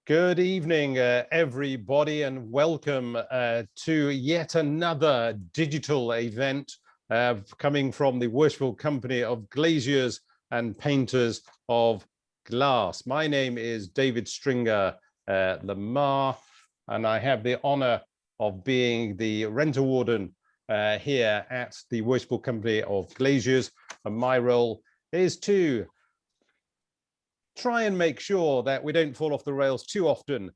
Good evening, everybody, and welcome to yet another digital event coming from the worshipful company of glaziers and painters of glass. My name is David Stringer Lamar, and I have the honor of being the renter warden here at the worshipful company of glaziers, and my role is to try and make sure that we don't fall off the rails too often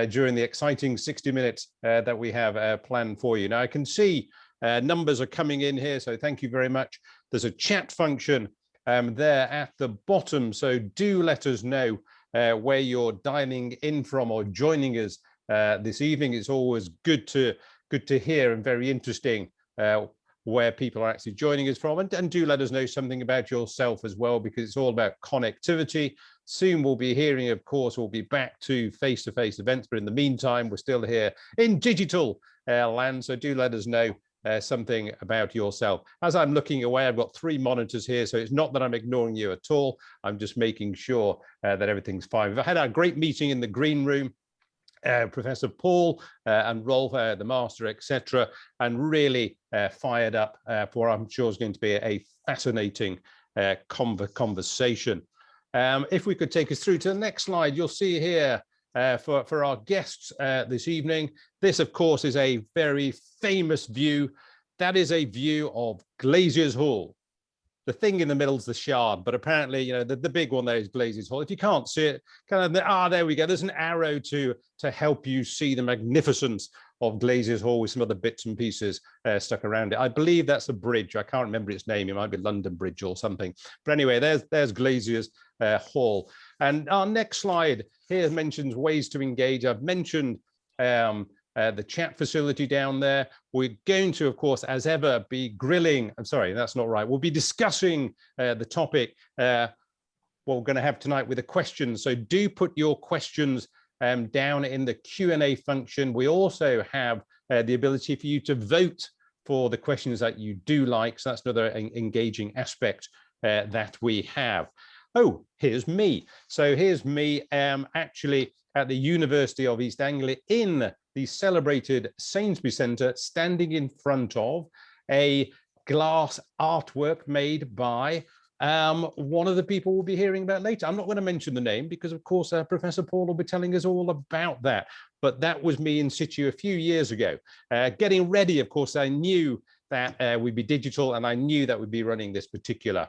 during the exciting 60 minutes that we have planned for you. Now, I can see numbers are coming in here, so thank you very much. There's a chat function there at the bottom, so do let us know where you're dialing in from or joining us this evening. It's always good to hear and very interesting where people are actually joining us from, and do let us know something about yourself as well, because it's all about connectivity. Soon we'll be hearing, of course, we'll be back to face-to-face events, but in the meantime, we're still here in digital land, so do let us know something about yourself. As I'm looking away, I've got 3 monitors here, so it's not that I'm ignoring you at all. I'm just making sure that everything's fine. We've had our great meeting in the green room. Professor Paul and Rolf, the master, etc., and really fired up for what I'm sure is going to be a fascinating conversation. If we could take us through to the next slide, you'll see here for our guests this evening, this, of course, is a very famous view. That is a view of Glaziers Hall. The thing in the middle is the Shard, but apparently, you know, the big one there is Glaziers Hall. If you can't see it, kind of, there we go. There's an arrow to help you see the magnificence of Glaziers Hall with some other bits and pieces stuck around it. I believe that's a bridge. I can't remember its name. It might be London Bridge or something. But anyway, there's Glaziers Hall. And our next slide here mentions ways to engage. I've mentioned the chat facility down there. We're going to, of course, as ever, be grilling. I'm sorry, that's not right. We'll be discussing the topic what we're going to have tonight with the questions. So do put your questions down in the Q&A function. We also have the ability for you to vote for the questions that you do like. So that's another engaging aspect that we have. Oh, here's me. So here's me actually at the University of East Anglia in the celebrated Sainsbury Centre, standing in front of a glass artwork made by one of the people we'll be hearing about later. I'm not going to mention the name because, of course, Professor Paul will be telling us all about that. But that was me in situ a few years ago. Getting ready, of course, I knew that we'd be digital, and I knew that we'd be running this particular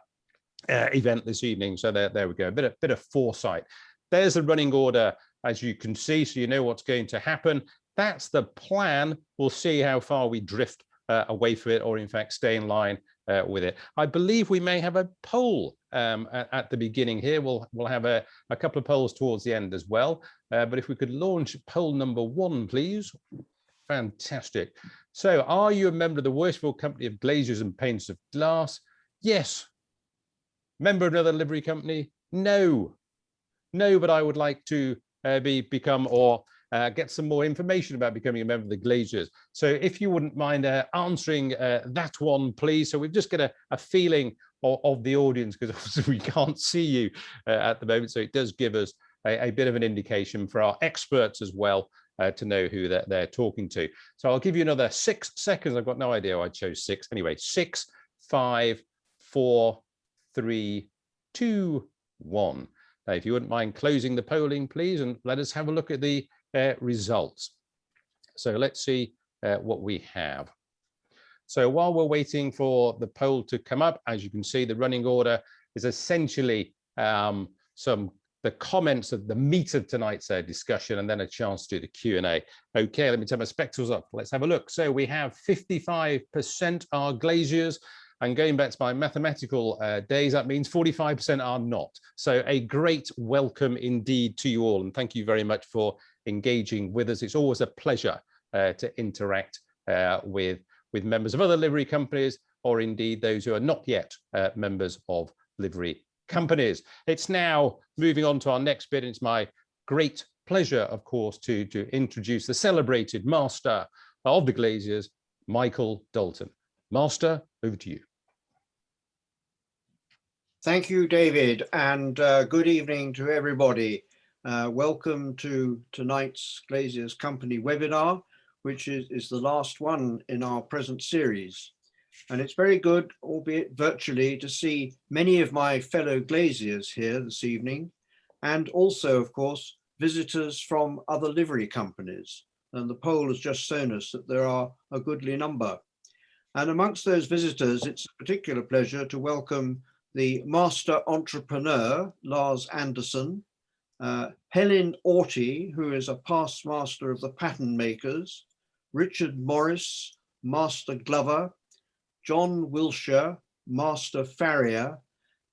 event this evening. So there we go, a bit of foresight. There's the running order, as you can see, so you know what's going to happen. That's the plan. We'll see how far we drift away from it, or in fact stay in line with it. I believe we may have a poll at the beginning here. We'll have a couple of polls towards the end as well. But if we could launch poll number 1, please. Fantastic. So, are you a member of the worshipful company of glaziers and painters of glass? Yes. Member of another livery company? No. No, but I would like to become or get some more information about becoming a member of the glaziers. So if you wouldn't mind answering that one, please. So we've just got a feeling of the audience, because obviously we can't see you at the moment. So it does give us a bit of an indication for our experts as well to know who they're talking to. So I'll give you another 6 seconds. I've got no idea why I chose 6. Anyway, 6, 5, 4, 3, 2, 1. Now, if you wouldn't mind closing the polling, please, and let us have a look at the results. So let's see what we have. So while we're waiting for the poll to come up, as you can see, the running order is essentially the comments of the meat of tonight's discussion, and then a chance to do the Q&A. Okay, let me turn my spectacles up. Let's have a look. So we have 55% are glaziers. And going back to my mathematical days, that means 45% are not. So a great welcome indeed to you all. And thank you very much for engaging with us. It's always a pleasure to interact with members of other livery companies, or indeed those who are not yet members of livery companies. It's now moving on to our next bit. It's my great pleasure, of course, to introduce the celebrated master of the glaziers, Michael Dalton. Master, over to you. Thank you, David, and good evening to everybody. Welcome to tonight's Glazier's Company webinar, which is the last one in our present series. And it's very good, albeit virtually, to see many of my fellow glaziers here this evening, and also, of course, visitors from other livery companies. And the poll has just shown us that there are a goodly number. And amongst those visitors, it's a particular pleasure to welcome the master entrepreneur, Lars Anderson, Helen Orty, who is a past master of the pattern makers, Richard Morris, master glover, John Wilshire, master farrier,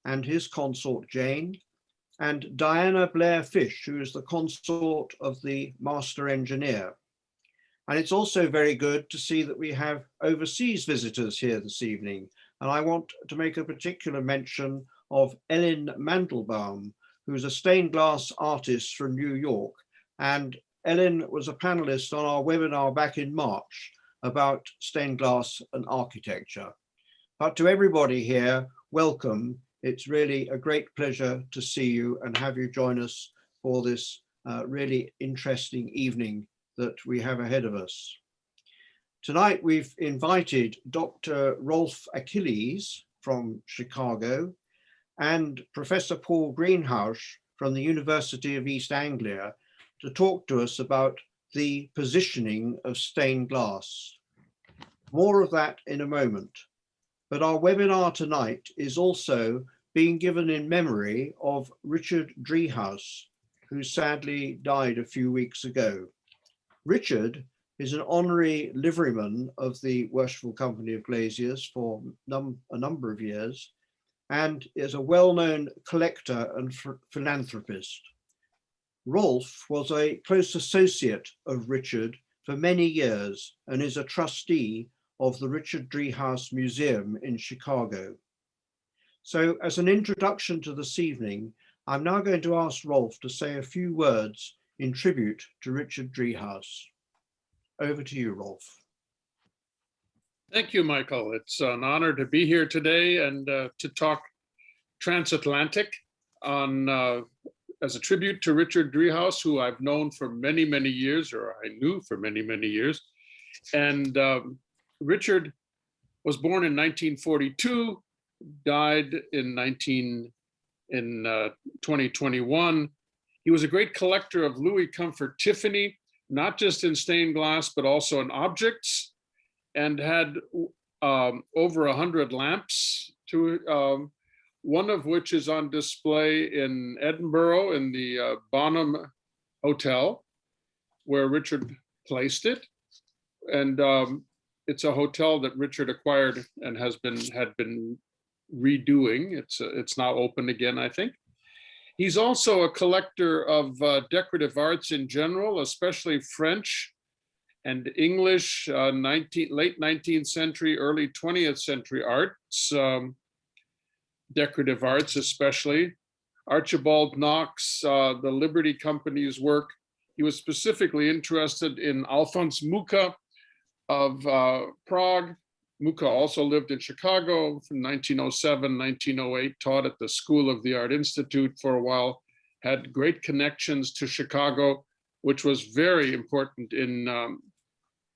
and his consort Jane, and Diana Blair Fish, who is the consort of the master engineer. And it's also very good to see that we have overseas visitors here this evening. And I want to make a particular mention of Ellen Mandelbaum, who's a stained glass artist from New York. And Ellen was a panelist on our webinar back in March about stained glass and architecture. But to everybody here, welcome. It's really a great pleasure to see you and have you join us for this really interesting evening that we have ahead of us. Tonight, we've invited Dr. Rolf Achilles from Chicago and Professor Paul Greenhalgh from the University of East Anglia to talk to us about the positioning of stained glass. More of that in a moment. But our webinar tonight is also being given in memory of Richard Driehaus, who sadly died a few weeks ago. Richard is an honorary liveryman of the Worshipful Company of Glaziers for a number of years, and is a well-known collector and philanthropist. Rolf was a close associate of Richard for many years and is a trustee of the Richard Driehaus Museum in Chicago. So as an introduction to this evening, I'm now going to ask Rolf to say a few words in tribute to Richard Driehaus. Over to you, Rolf. Thank you, Michael. It's an honor to be here today and to talk transatlantic on as a tribute to Richard Driehaus, who I've known for many, many years, or I knew for many, many years. And Richard was born in 1942, died in 2021. He was a great collector of Louis Comfort Tiffany, not just in stained glass, but also in objects, and had over 100 lamps, one of which is on display in Edinburgh in the Bonham Hotel, where Richard placed it. And it's a hotel that Richard acquired and had been redoing. It's now open again, I think. He's also a collector of decorative arts in general, especially French and English, late 19th century, early 20th century arts, decorative arts especially. Archibald Knox, the Liberty Company's work. He was specifically interested in Alphonse Mucha of Prague. Mucha also lived in Chicago from 1907, 1908, taught at the School of the Art Institute for a while, had great connections to Chicago, which was very important in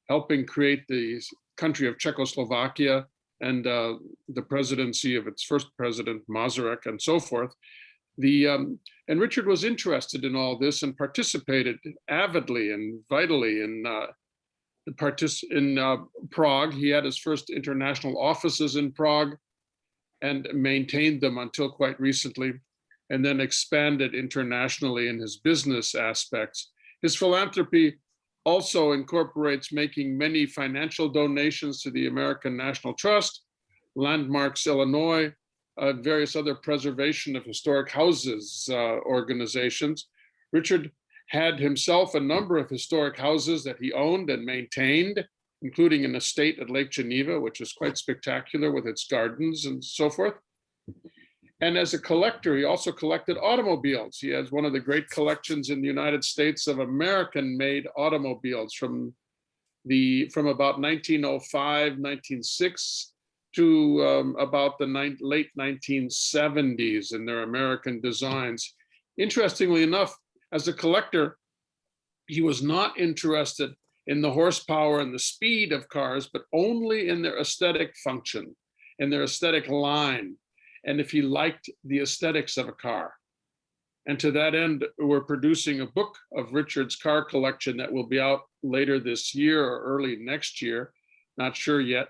helping create the country of Czechoslovakia and the presidency of its first president, Masaryk, and so forth. And Richard was interested in all this and participated avidly and vitally in Prague. He had his first international offices in Prague and maintained them until quite recently, and then expanded internationally in his business aspects. His philanthropy also incorporates making many financial donations to the American National Trust, Landmarks Illinois, various other preservation of historic houses organizations. Richard had himself a number of historic houses that he owned and maintained, including an estate at Lake Geneva, which is quite spectacular with its gardens and so forth. And as a collector, he also collected automobiles. He has one of the great collections in the United States of American-made automobiles from about 1905, 1906 to about the late 1970s in their American designs. Interestingly enough, As a collector, he was not interested in the horsepower and the speed of cars, but only in their aesthetic function, in their aesthetic line, and if he liked the aesthetics of a car. And to that end, we're producing a book of Richard's car collection that will be out later this year or early next year, not sure yet,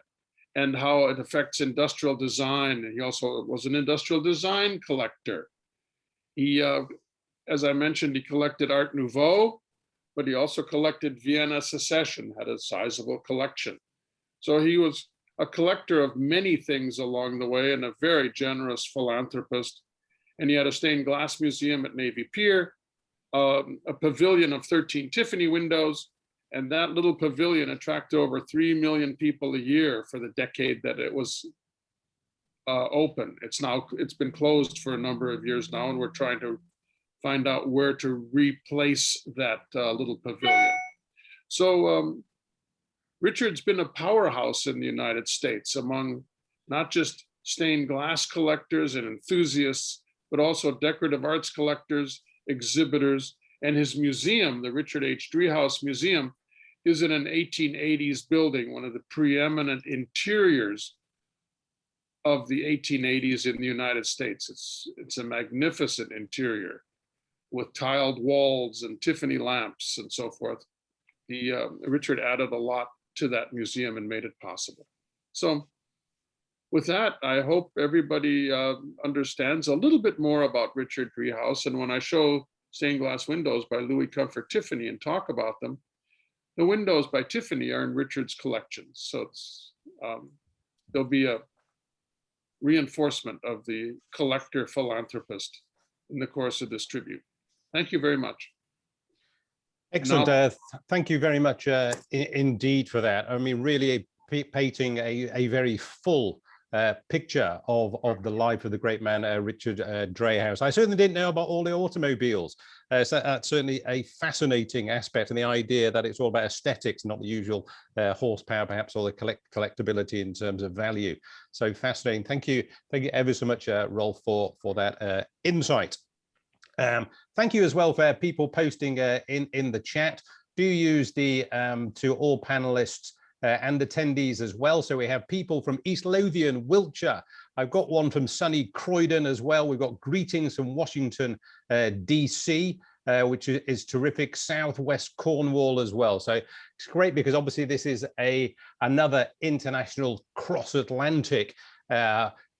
and how it affects industrial design. He also was an industrial design collector. He, as I mentioned, he collected Art Nouveau, but he also collected Vienna Secession, had a sizable collection. So he was a collector of many things along the way and a very generous philanthropist. And he had a stained glass museum at Navy Pier, a pavilion of 13 Tiffany windows, and that little pavilion attracted over 3 million people a year for the decade that it was open. It's been closed for a number of years now, and we're trying to find out where to replace that little pavilion. So Richard's been a powerhouse in the United States among not just stained glass collectors and enthusiasts, but also decorative arts collectors, exhibitors, and his museum, the Richard H. Driehaus Museum, is in an 1880s building, one of the preeminent interiors of the 1880s in the United States. It's a magnificent interior with tiled walls and Tiffany lamps and so forth. Richard added a lot to that museum and made it possible. So with that, I hope everybody understands a little bit more about Richard Driehaus. And when I show stained glass windows by Louis Comfort Tiffany and talk about them, the windows by Tiffany are in Richard's collections. So it's, there'll be a reinforcement of the collector philanthropist in the course of this tribute. Thank you very much. Excellent. Thank you very much indeed for that. I mean, really painting a very full picture of the life of the great man, Richard Driehaus. I certainly didn't know about all the automobiles. So that's certainly a fascinating aspect, and the idea that it's all about aesthetics, not the usual horsepower, perhaps, or the collectability in terms of value. So fascinating. Thank you ever so much, Rolf, for that insight. Thank you as well for people posting in the chat. Do use the to all panelists and attendees as well. So we have people from East Lothian, Wiltshire. I've got one from sunny Croydon as well. We've got greetings from Washington, DC, which is terrific. Southwest Cornwall as well. So it's great because obviously this is another international cross-Atlantic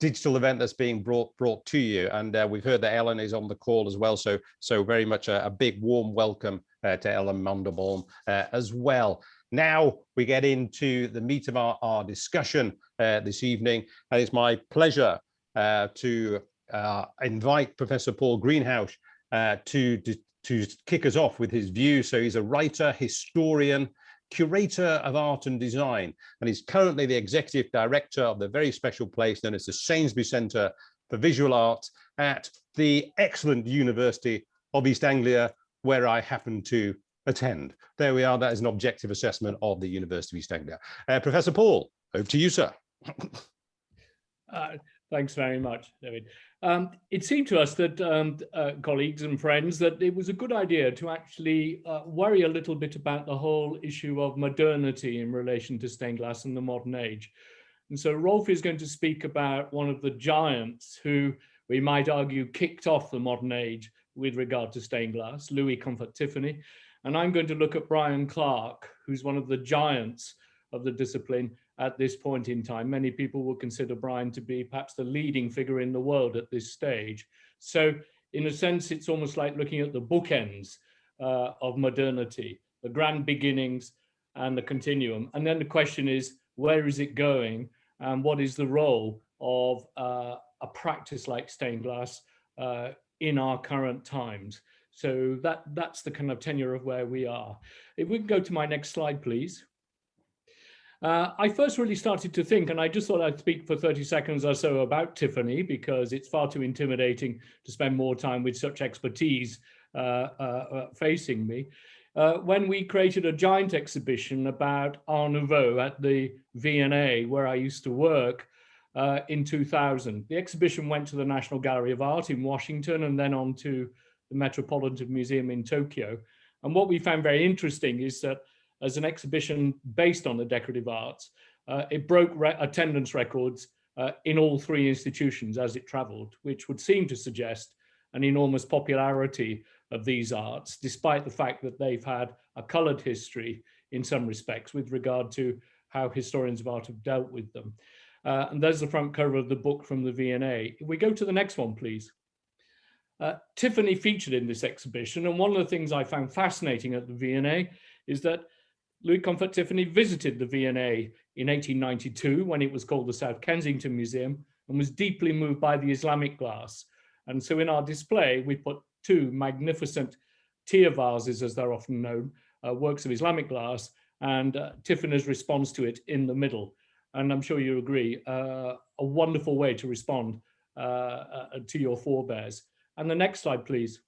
digital event that's being brought to you, and we've heard that Ellen is on the call as well, so very much a big warm welcome to Ellen Mandelbaum as well. Now we get into the meat of our discussion this evening, and it's my pleasure to invite Professor Paul Greenhalgh to kick us off with his views. So he's a writer, historian, curator of art and design, and he's currently the executive director of the very special place known as the Sainsbury Centre for Visual Art at the excellent University of East Anglia, where I happen to attend. There we are. That is an objective assessment of the University of East Anglia. Professor Paul, over to you, sir. Thanks very much, David. It seemed to us that colleagues and friends that it was a good idea to actually worry a little bit about the whole issue of modernity in relation to stained glass in the modern age. And so Rolf is going to speak about one of the giants who we might argue kicked off the modern age with regard to stained glass, Louis Comfort Tiffany. And I'm going to look at Brian Clarke, who's one of the giants of the discipline at this point in time. Many people will consider Brian to be perhaps the leading figure in the world at this stage. So in a sense, it's almost like looking at the bookends of modernity, the grand beginnings and the continuum. And then the question is, where is it going? And what is the role of a practice like stained glass in our current times? So that's the kind of tenure of where we are. If we can go to my next slide, please. I first really started to think, and I just thought I'd speak for 30 seconds or so about Tiffany, because it's far too intimidating to spend more time with such expertise facing me. When we created a giant exhibition about Art Nouveau at the V&A, where I used to work in 2000. The exhibition went to the National Gallery of Art in Washington and then on to the Metropolitan Museum in Tokyo. And what we found very interesting is that as an exhibition based on the decorative arts, it broke attendance records in all three institutions as it traveled, which would seem to suggest an enormous popularity of these arts, despite the fact that they've had a colored history in some respects with regard to how historians of art have dealt with them. And there's the front cover of the book from the V&A. If we go to the next one, please. Tiffany featured in this exhibition, and one of the things I found fascinating at the V&A is that Louis Comfort Tiffany visited the V&A in 1892 when it was called the South Kensington Museum, and was deeply moved by the Islamic glass. And so in our display, we put two magnificent tear vases, as they're often known, works of Islamic glass, and Tiffany's response to it in the middle. And I'm sure you agree, a wonderful way to respond to your forebears. And the next slide, please.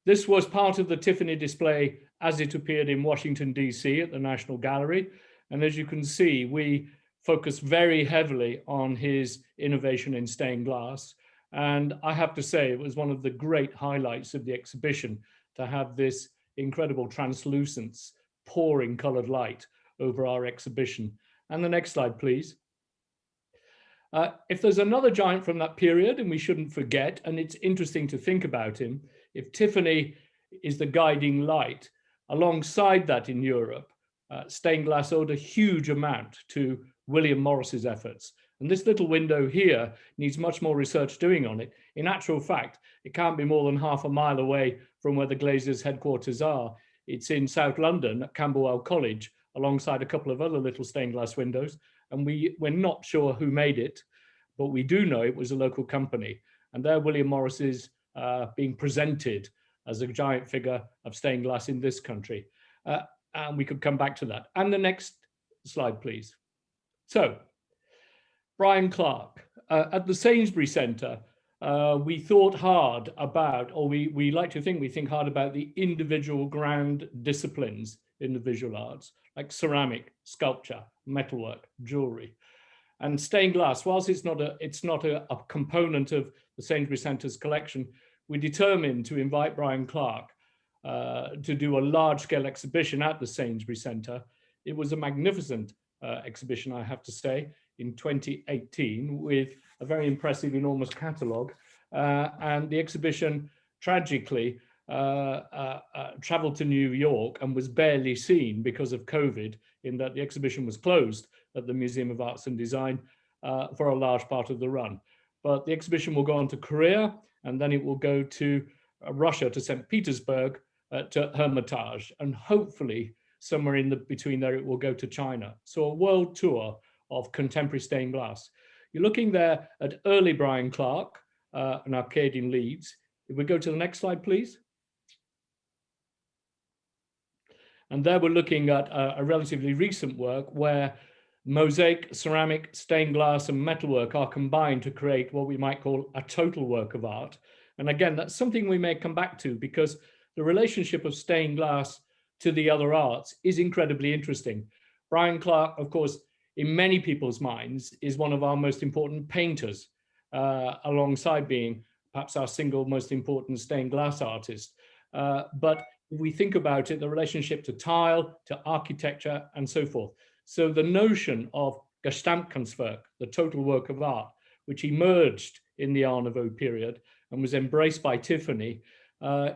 This was part of the Tiffany display as it appeared in Washington, DC at the National Gallery. And as you can see, we focus very heavily on his innovation in stained glass. And I have to say, it was one of the great highlights of the exhibition to have this incredible translucence, pouring colored light over our exhibition. And the next slide, please. If there's another giant from that period, and we shouldn't forget, and it's interesting to think about him, if Tiffany is the guiding light, alongside that in Europe, stained glass owed a huge amount to William Morris's efforts. And this little window here needs much more research doing on it. In actual fact, it can't be more than half a mile away from where the Glaziers' headquarters are. It's in South London at Camberwell College, alongside a couple of other little stained glass windows. And we're not sure who made it, but we do know it was a local company. And there William Morris is being presented as a giant figure of stained glass in this country. And we could come back to that. And the next slide, please. So, Brian Clarke. At the Sainsbury Centre, we thought hard about, or we like to think we think hard about the individual grand disciplines in the visual arts, like ceramic, sculpture, metalwork, jewelry. And stained glass, whilst it's not a component of the Sainsbury Centre's collection, we determined to invite Brian Clarke to do a large-scale exhibition at the Sainsbury Centre. It was a magnificent exhibition, I have to say, in 2018, with a very impressive, enormous catalogue. And the exhibition, tragically, traveled to New York and was barely seen because of COVID, in that the exhibition was closed at the Museum of Arts and Design for a large part of the run. But the exhibition will go on to Korea, and then it will go to Russia, to St. Petersburg, to Hermitage, and hopefully somewhere in between there it will go to China. So a world tour of contemporary stained glass. You're looking there at early Brian Clarke, an arcade in Leeds. If we go to the next slide, please. And there we're looking at a relatively recent work where mosaic, ceramic, stained glass, and metalwork are combined to create what we might call a total work of art. And again, that's something we may come back to, because the relationship of stained glass to the other arts is incredibly interesting. Brian Clarke, of course, in many people's minds, is one of our most important painters, alongside being perhaps our single most important stained glass artist. But if we think about it, the relationship to tile, to architecture, and so forth. So the notion of Gesamtkunstwerk, the total work of art, which emerged in the Art Nouveau period and was embraced by Tiffany,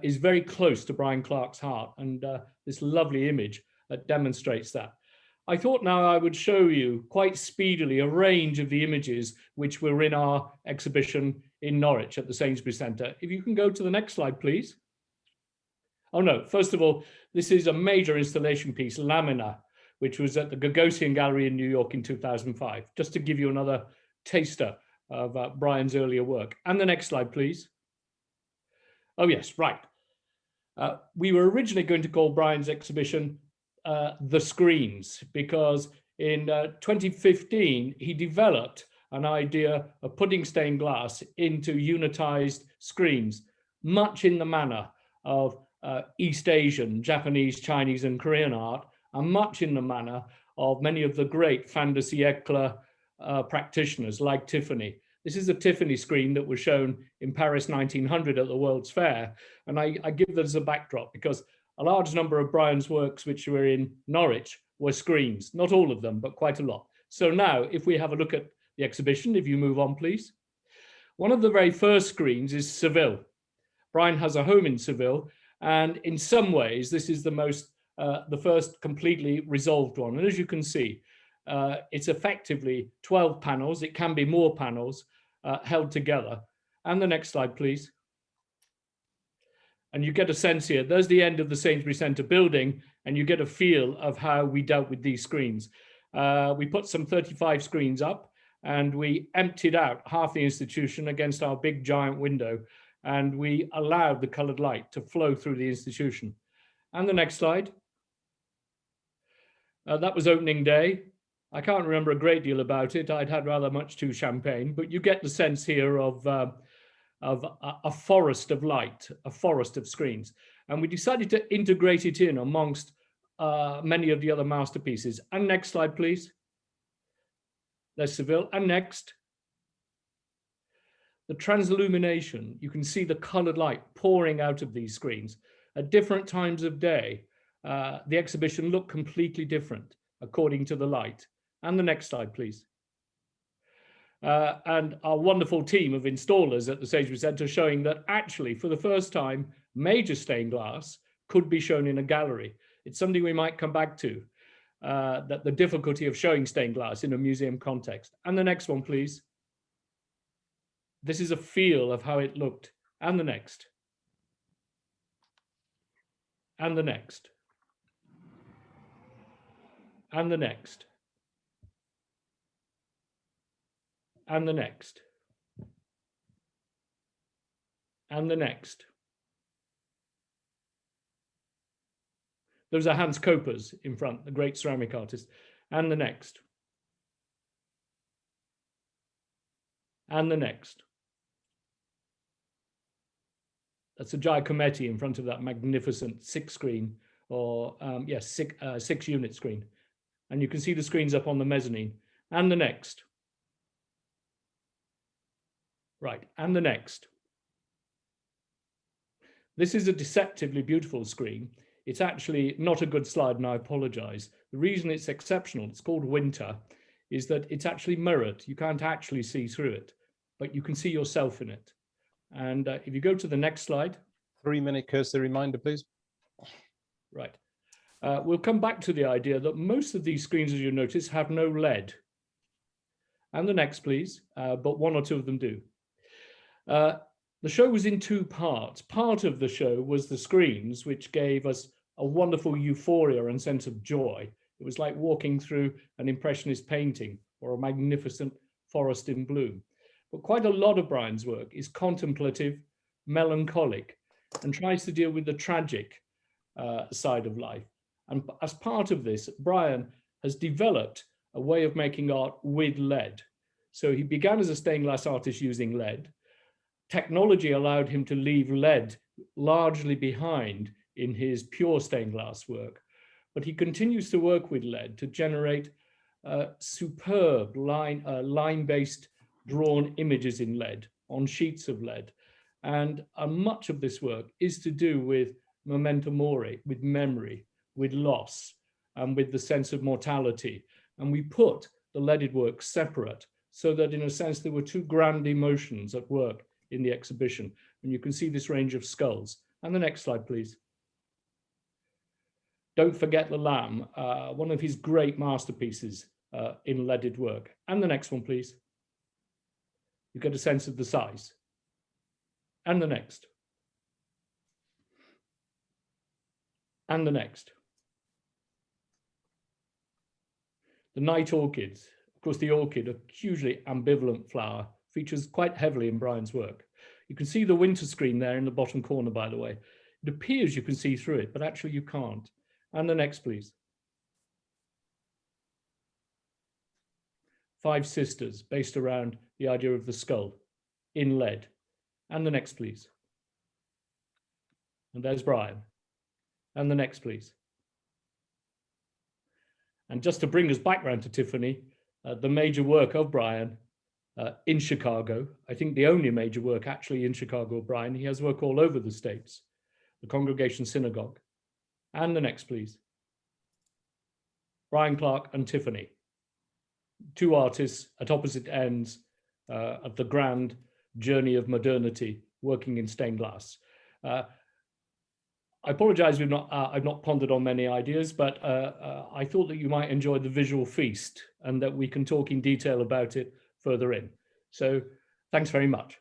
is very close to Brian Clarke's heart. And this lovely image demonstrates that. I thought now I would show you quite speedily a range of the images which were in our exhibition in Norwich at the Sainsbury Centre. If you can go to the next slide, please. Oh no, first of all, this is a major installation piece, Lamina, which was at the Gagosian Gallery in New York in 2005, just to give you another taster of Brian's earlier work. And the next slide, please. Oh yes, right. We were originally going to call Brian's exhibition The Screens, because in 2015, he developed an idea of putting stained glass into unitized screens, much in the manner of East Asian, Japanese, Chinese, and Korean art, and much in the manner of many of the great fin de siècle practitioners like Tiffany. This is a Tiffany screen that was shown in Paris 1900 at the World's Fair. And I give that as a backdrop because a large number of Brian's works, which were in Norwich, were screens. Not all of them, but quite a lot. So now, if we have a look at the exhibition, if you move on, please. One of the very first screens is Seville. Brian has a home in Seville, and in some ways, this is the first completely resolved one. And as you can see, it's effectively 12 panels. It can be more panels held together. And the next slide, please. And you get a sense here, there's the end of the Sainsbury Centre building, and you get a feel of how we dealt with these screens. We put some 35 screens up, and we emptied out half the institution against our big giant window, and we allowed the coloured light to flow through the institution. And the next slide. That was opening day. I can't remember a great deal about it. I'd had rather much too champagne, but you get the sense here of a forest of light, a forest of screens. And we decided to integrate it in amongst many of the other masterpieces. And next slide, please. There's Seville. And next. The Trans-Illumination. You can see the colored light pouring out of these screens. At different times of day, the exhibition looked completely different according to the light. And the next slide, please. And our wonderful team of installers at the Sainsbury Centre showing that actually, for the first time, major stained glass could be shown in a gallery. It's something we might come back to, that the difficulty of showing stained glass in a museum context. And the next one, please. This is a feel of how it looked. And the next. And the next. And the next. And the next. And the next. Those are Hans Kopers in front, the great ceramic artist. And the next. And the next. That's a Giacometti in front of that magnificent six unit screen. And you can see the screens up on the mezzanine. And the next. Right, and the next. This is a deceptively beautiful screen. It's actually not a good slide, and I apologize. The reason it's exceptional, it's called Winter, is that it's actually mirrored. You can't actually see through it, but you can see yourself in it. And if you go to the next slide. 3-minute courtesy reminder, please. Right. We'll come back to the idea that most of these screens, as you notice, have no LED. And the next, please, but one or two of them do. The show was in two parts. Part of the show was the screens, which gave us a wonderful euphoria and sense of joy. It was like walking through an impressionist painting or a magnificent forest in bloom. But quite a lot of Brian's work is contemplative, melancholic, and tries to deal with the tragic side of life. And as part of this, Brian has developed a way of making art with lead. So he began as a stained glass artist using lead. Technology allowed him to leave lead largely behind in his pure stained glass work, but he continues to work with lead to generate superb line-based drawn images in lead on sheets of lead. And much of this work is to do with memento mori, with memory, with loss, and with the sense of mortality. And we put the leaded work separate so that in a sense there were two grand emotions at work in the exhibition. And you can see this range of skulls. And the next slide, please. Don't Forget the Lamb, one of his great masterpieces in leaded work. And the next one, please. You get a sense of the size. And the next. And the next. The night orchids. Of course, the orchid, a hugely ambivalent flower, features quite heavily in Brian's work. You can see the winter screen there in the bottom corner, by the way. It appears you can see through it, but actually you can't. And the next, please. Five Sisters, based around the idea of the skull in lead. And the next, please. And there's Brian. And the next, please. And just to bring us back round to Tiffany, the major work of Brian, in Chicago. I think the only major work actually in Chicago, Brian. He has work all over the States, the Congregation Synagogue. And the next, please. Brian Clarke and Tiffany, two artists at opposite ends of the grand journey of modernity, working in stained glass. I apologize, I've not pondered on many ideas, but I thought that you might enjoy the visual feast and that we can talk in detail about it further in. So thanks very much.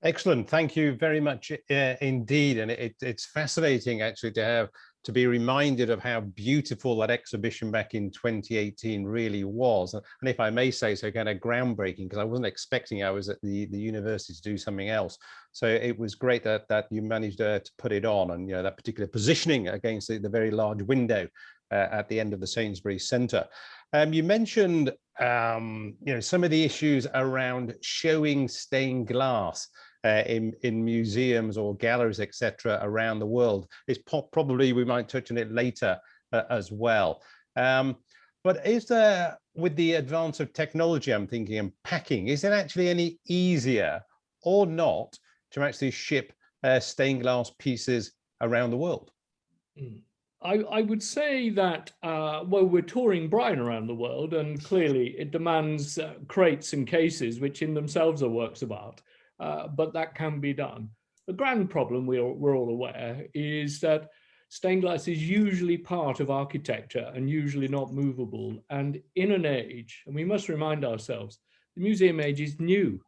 Excellent. Thank you very much indeed. And it's fascinating actually to be reminded of how beautiful that exhibition back in 2018 really was. And if I may say so, kind of groundbreaking, because I wasn't expecting, I was at the university to do something else. So it was great that you managed to put it on, and that particular positioning against the very large window at the end of the Sainsbury's Centre. You mentioned some of the issues around showing stained glass in museums or galleries, etc., around the world. It's probably, we might touch on it later as well. But is there, with the advance of technology, I'm thinking, and packing, is it actually any easier or not to actually ship stained glass pieces around the world? I would say that, well, we're touring Brian around the world, and clearly it demands crates and cases, which in themselves are works of art. But that can be done. The grand problem we're all aware is that stained glass is usually part of architecture and usually not movable. And in an age, and we must remind ourselves, the museum age is new.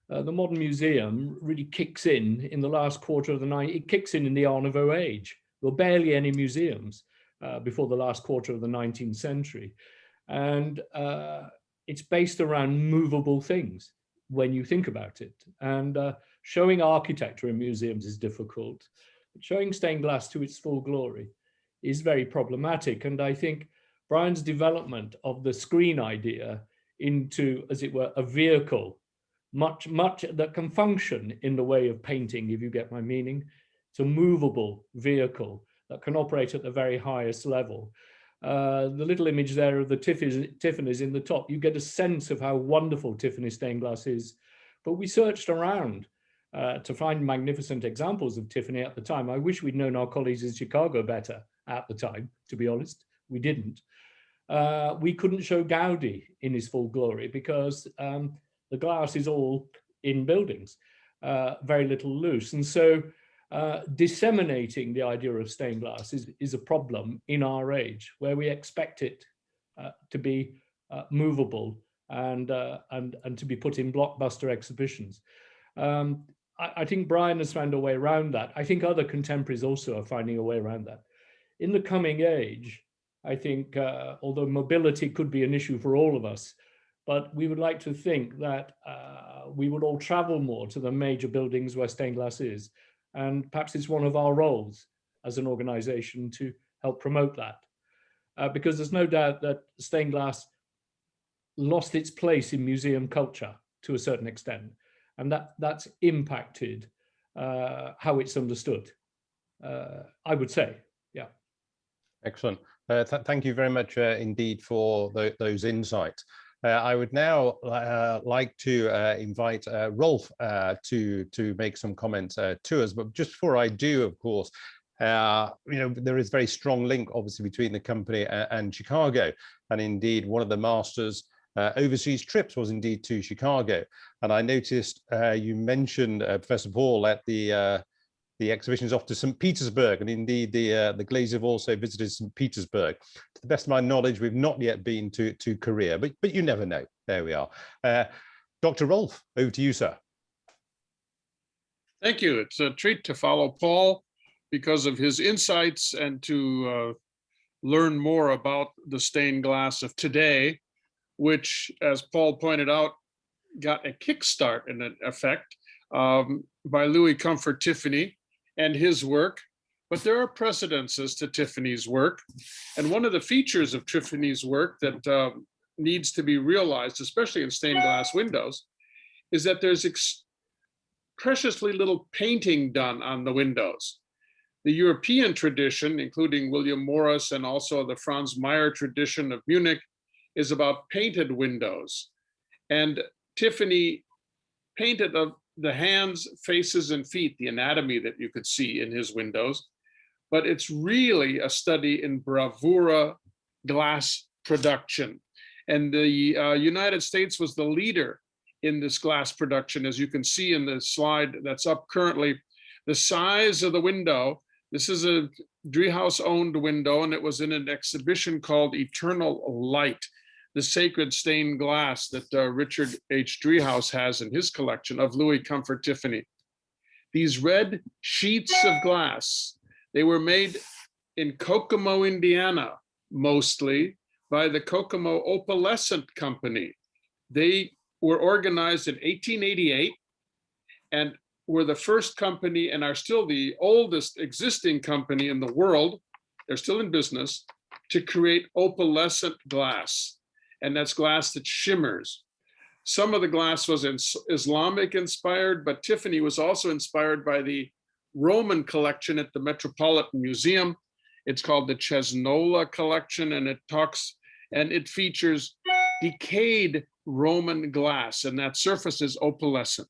The modern museum really kicks in the last quarter of the night. It kicks in the Art Nouveau age. There were barely any museums before the last quarter of the 19th century. And it's based around movable things when you think about it. And showing architecture in museums is difficult. But showing stained glass to its full glory is very problematic. And I think Brian's development of the screen idea into, as it were, a vehicle, much that can function in the way of painting, if you get my meaning. It's a movable vehicle that can operate at the very highest level. The little image there of the Tiffany's in the top, you get a sense of how wonderful Tiffany stained glass is. But we searched around to find magnificent examples of Tiffany at the time. I wish we'd known our colleagues in Chicago better at the time, to be honest. We didn't. We couldn't show Gaudi in his full glory because the glass is all in buildings, very little loose. And so disseminating the idea of stained glass is a problem in our age, where we expect it to be movable and to be put in blockbuster exhibitions. I think Brian has found a way around that. I think other contemporaries also are finding a way around that. In the coming age, I think, although mobility could be an issue for all of us, but we would like to think that we would all travel more to the major buildings where stained glass is. And perhaps it's one of our roles as an organization to help promote that. Because there's no doubt that stained glass lost its place in museum culture to a certain extent. And that's impacted how it's understood, I would say, yeah. Excellent. Thank you very much indeed for those insights. I would now like to invite Rolf to make some comments to us. But just before I do, of course, there is a very strong link, obviously, between the company and Chicago. And indeed, one of the master's overseas trips was indeed to Chicago. And I noticed you mentioned, Professor Paul, at the exhibition's off to St. Petersburg, and indeed the Glaziers have also visited St. Petersburg. To the best of my knowledge, we've not yet been to Korea, but you never know. There we are. Dr. Rolf, over to you, sir. Thank you. It's a treat to follow Paul because of his insights and to learn more about the stained glass of today, which, as Paul pointed out, got a kickstart in effect by Louis Comfort Tiffany and his work, but there are precedences to Tiffany's work. And one of the features of Tiffany's work that needs to be realized, especially in stained glass windows, is that there's preciously little painting done on the windows. The European tradition, including William Morris and also the Franz Mayer tradition of Munich, is about painted windows. And Tiffany painted the hands, faces, and feet, the anatomy that you could see in his windows. But it's really a study in bravura glass production. And the United States was the leader in this glass production, as you can see in the slide that's up currently. The size of the window, this is a Driehaus owned window, and it was in an exhibition called Eternal Light, the sacred stained glass that Richard H. Driehaus has in his collection of Louis Comfort Tiffany. These red sheets of glass, they were made in Kokomo, Indiana, mostly by the Kokomo Opalescent Company. They were organized in 1888 and were the first company and are still the oldest existing company in the world, they're still in business, to create opalescent glass. And that's glass that shimmers. Some of the glass was Islamic inspired, but Tiffany was also inspired by the Roman collection at the Metropolitan Museum. It's called the Chesnola Collection, and it features decayed Roman glass, and that surface is opalescent.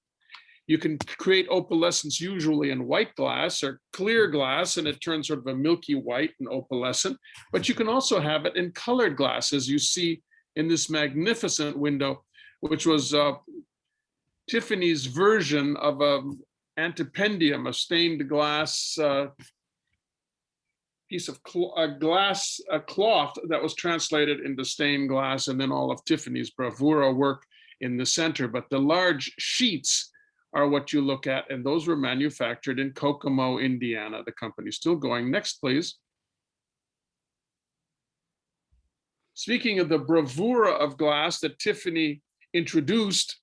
You can create opalescence usually in white glass or clear glass, and it turns sort of a milky white and opalescent, but you can also have it in colored glass, as you see in this magnificent window, which was Tiffany's version of an antipendium, a stained glass piece of cloth that was translated into stained glass, and then all of Tiffany's bravura work in the center. But the large sheets are what you look at, and those were manufactured in Kokomo, Indiana. The company's still going. Next, please. Speaking of the bravura of glass that Tiffany introduced,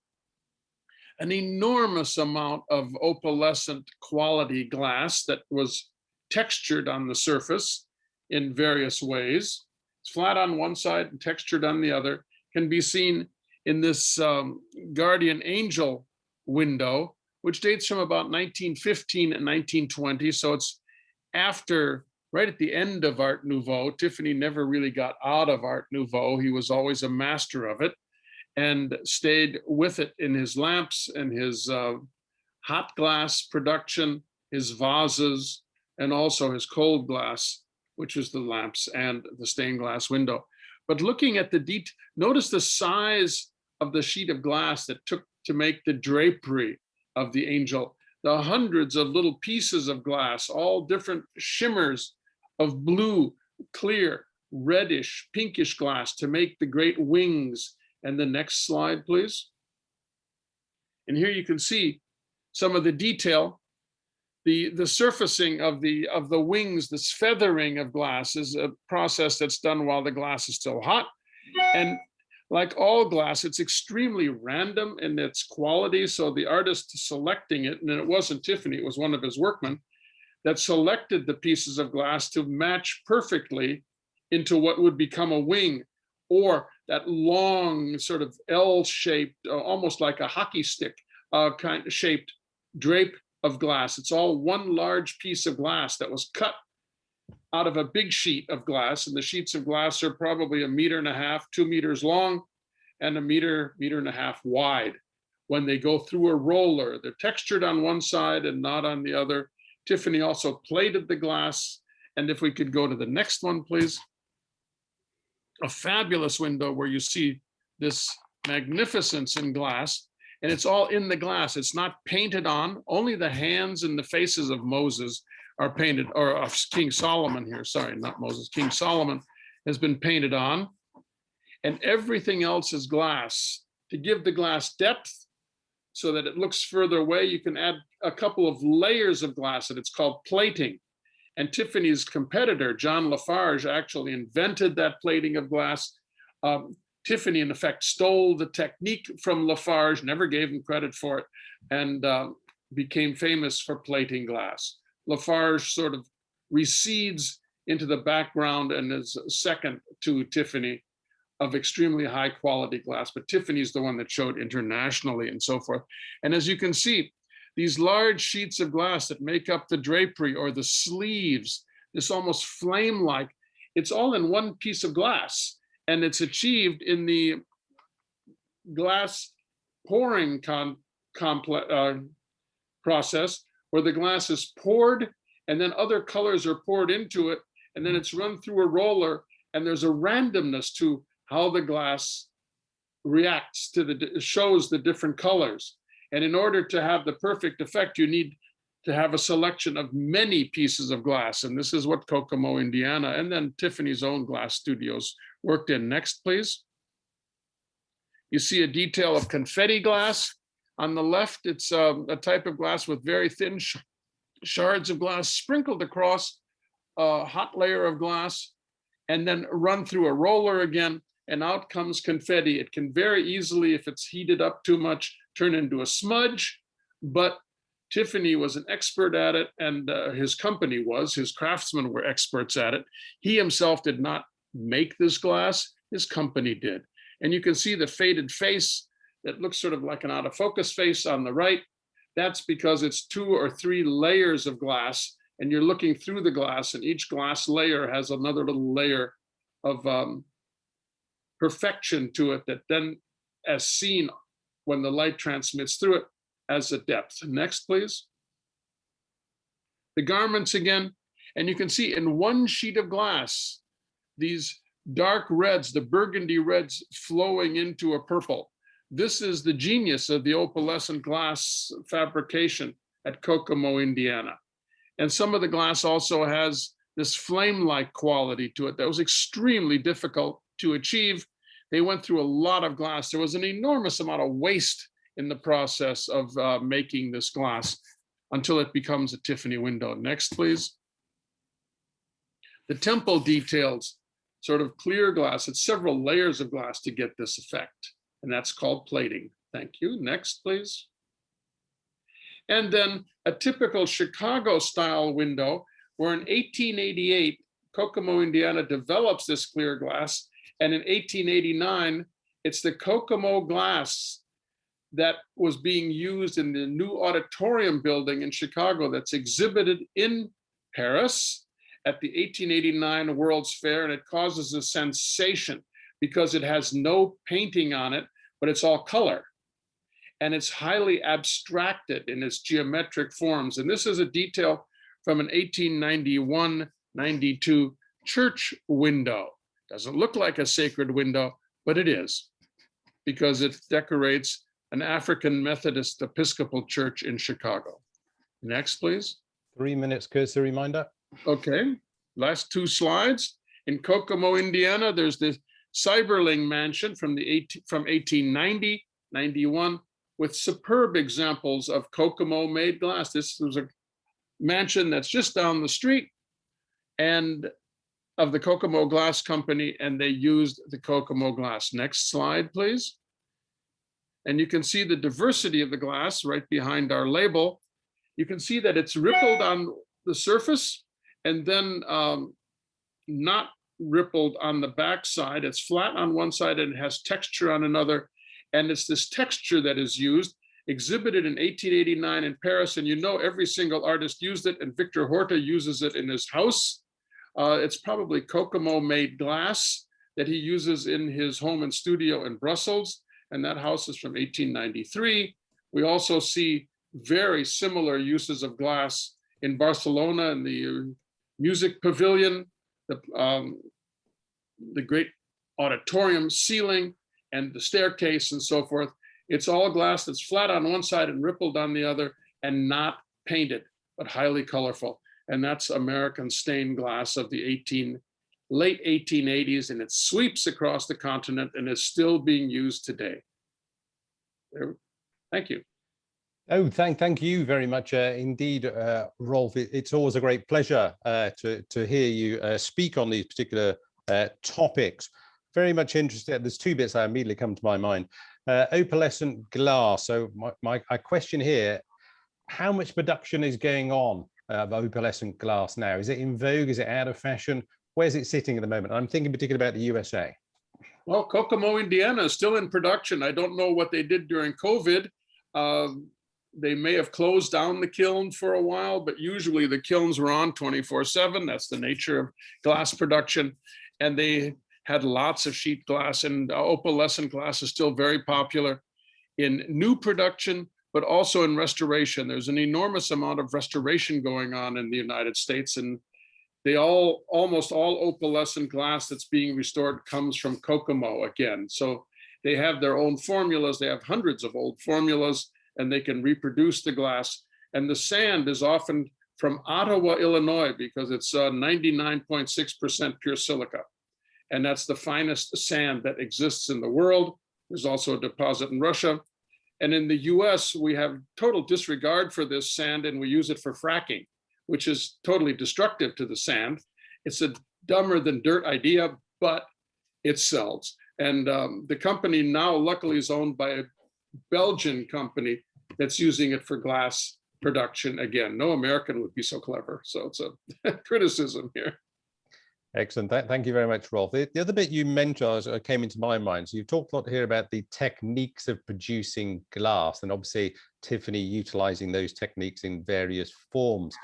an enormous amount of opalescent quality glass that was textured on the surface in various ways. It's flat on one side and textured on the other, can be seen in this Guardian Angel window, which dates from about 1915 and 1920. So it's after, right at the end of Art Nouveau. Tiffany never really got out of Art Nouveau. He was always a master of it and stayed with it in his lamps and his hot glass production, his vases, and also his cold glass, which is the lamps and the stained glass window. But looking at the detail, notice the size of the sheet of glass that took to make the drapery of the angel, the hundreds of little pieces of glass, all different shimmers of blue, clear, reddish, pinkish glass to make the great wings. And the next slide, please. And here you can see some of the detail. The surfacing of the wings, this feathering of glass is a process that's done while the glass is still hot. And like all glass, it's extremely random in its quality. So the artist selecting it, and it wasn't Tiffany, it was one of his workmen, that selected the pieces of glass to match perfectly into what would become a wing, or that long sort of L-shaped, almost like a hockey stick kind of shaped drape of glass. It's all one large piece of glass that was cut out of a big sheet of glass, and the sheets of glass are probably 1.5 meters, 2 meters long, and 1.5 meters wide. When they go through a roller, they're textured on one side and not on the other. Tiffany also plated the glass. And if we could go to the next one, please. A fabulous window where you see this magnificence in glass, and it's all in the glass. It's not painted on. Only the hands and the faces of Moses are painted, or of King Solomon here, sorry, not Moses, King Solomon has been painted on, and everything else is glass. To give the glass depth so that it looks further away, you can add a couple of layers of glass, and it's called plating. And Tiffany's competitor, John Lafarge, actually invented that plating of glass. Tiffany, in effect, stole the technique from Lafarge, never gave him credit for it, and became famous for plating glass. Lafarge sort of recedes into the background and is second to Tiffany, of extremely high quality glass, but Tiffany's the one that showed internationally and so forth. And as you can see, these large sheets of glass that make up the drapery or the sleeves, this almost flame-like, it's all in one piece of glass, and it's achieved in the glass pouring process where the glass is poured and then other colors are poured into it, and then it's run through a roller, and there's a randomness to how the glass reacts to shows the different colors. And in order to have the perfect effect, you need to have a selection of many pieces of glass. And this is what Kokomo, Indiana, and then Tiffany's own glass studios worked in. Next, please. You see a detail of confetti glass. On the left, it's a type of glass with very thin shards of glass sprinkled across a hot layer of glass and then run through a roller again, and out comes confetti. It can very easily, if it's heated up too much, turn into a smudge, but Tiffany was an expert at it, and his company was, his craftsmen were experts at it. He himself did not make this glass, his company did. And you can see the faded face that looks sort of like an out of focus face on the right. That's because it's 2 or 3 layers of glass, and you're looking through the glass, and each glass layer has another little layer of perfection to it that then, as seen when the light transmits through it, as a depth. Next, please. The garments again, and you can see in one sheet of glass, these dark reds, the burgundy reds flowing into a purple. This is the genius of the opalescent glass fabrication at Kokomo, Indiana. And some of the glass also has this flame-like quality to it that was extremely difficult to achieve. They went through a lot of glass. There was an enormous amount of waste in the process of making this glass until it becomes a Tiffany window. Next, please. The temple details sort of clear glass. It's several layers of glass to get this effect, and that's called plating. Thank you. Next, please. And then a typical Chicago style window where in 1888, Kokomo, Indiana develops this clear glass, and in 1889, it's the Kokomo glass that was being used in the new auditorium building in Chicago that's exhibited in Paris at the 1889 World's Fair, and it causes a sensation because it has no painting on it, but it's all color. And it's highly abstracted in its geometric forms. And this is a detail from an 1891-92 church window. Doesn't look like a sacred window, but it is, because it decorates an African Methodist Episcopal church in Chicago. Next, please. 3 minutes, courtesy reminder. Okay, last 2 slides. In Kokomo, Indiana, there's the Cyberling mansion from 1890-91 with superb examples of Kokomo-made glass. This was a mansion that's just down the street and of the Kokomo Glass Company, and they used the Kokomo glass. Next slide, please. And you can see the diversity of the glass right behind our label. You can see that it's rippled on the surface and then not rippled on the back side. It's flat on one side and it has texture on another. And it's this texture that is used, exhibited in 1889 in Paris. And you know every single artist used it, and Victor Horta uses it in his house. It's probably Kokomo-made glass that he uses in his home and studio in Brussels. And that house is from 1893. We also see very similar uses of glass in Barcelona in the music pavilion, the great auditorium ceiling and the staircase and so forth. It's all glass that's flat on one side and rippled on the other and not painted, but highly colorful. And that's American stained glass of the late 1880s, and it sweeps across the continent and is still being used today. Thank you. Oh, thank you very much indeed, Rolf. It's always a great pleasure to hear you speak on these particular topics. Very much interested. There's 2 bits that immediately come to my mind. Opalescent glass. So my question here, how much production is going on of opalescent glass now? Is it in vogue? Is it out of fashion? Where's it sitting at the moment? I'm thinking particularly about the USA. Well, Kokomo, Indiana is still in production. I don't know what they did during COVID. They may have closed down the kiln for a while, but usually the kilns were on 24/7. That's the nature of glass production. And they had lots of sheet glass, and opalescent glass is still very popular in new production, but also in restoration. There's an enormous amount of restoration going on in the United States, and almost all opalescent glass that's being restored comes from Kokomo again. So they have their own formulas. They have hundreds of old formulas, and they can reproduce the glass. And the sand is often from Ottawa, Illinois, because it's 99.6% pure silica. And that's the finest sand that exists in the world. There's also a deposit in Russia. And in the US, we have total disregard for this sand, and we use it for fracking, which is totally destructive to the sand. It's a dumber than dirt idea, but it sells. And the company now luckily is owned by a Belgian company that's using it for glass production. Again, no American would be so clever. So it's a criticism here. Excellent. Thank you very much, Rolf. The other bit you mentioned came into my mind. So you've talked a lot here about the techniques of producing glass, and obviously Tiffany utilizing those techniques in various forms.